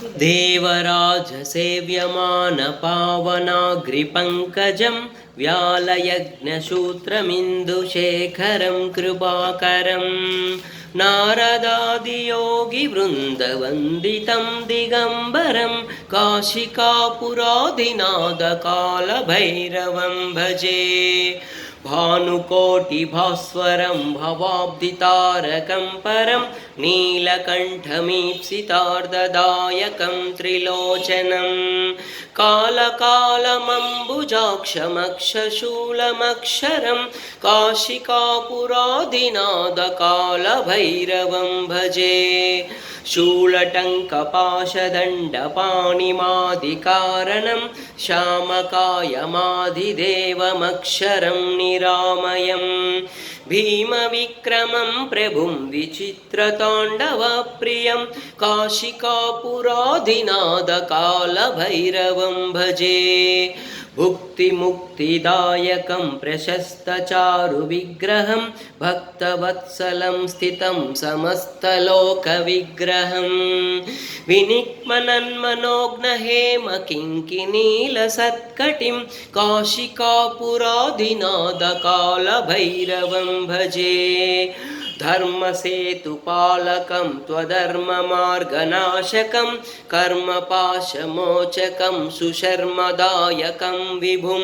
देवराजसेव्यमानपावनाग्रिपङ्कजं व्यालयज्ञसूत्रमिन्दुशेखरं कृपाकरं नारदादियोगिवृन्दवन्दितं दिगम्बरं काशिकापुरादिनाथकालभैरवं भजे भानुकोटिभास्वरं भवाब्धितारकं परं नीलकण्ठमीप्सितार्धदायकं त्रिलोचनं कालकालमम्बुजाक्षमक्षशूलमक्षरं काशिकापुरादिनाथकालभैरवं भजे शूलटङ्कपाशदण्डपाणिमादिकारणं श्यामकायमादिदेवमक्षरं निरामयं भीमविक्रमं प्रभुं विचित्रताण्डवप्रियं काशिकापुरादिनाथकालभैरवं भजे भुक्तिमुक्तिदायकं प्रशस्तचारुविग्रहं भक्तवत्सलं स्थितं समस्तलोकविग्रहं विनिक्मनन्मनोज्ञहेमकिङ्किनीलसत्कटिं काशिकापुरादिनाथकालभैरवं भजे धर्मसेतुपालकं त्वधर्ममार्गनाशकं कर्मपाशमोचकं सुशर्मदायकं विभुं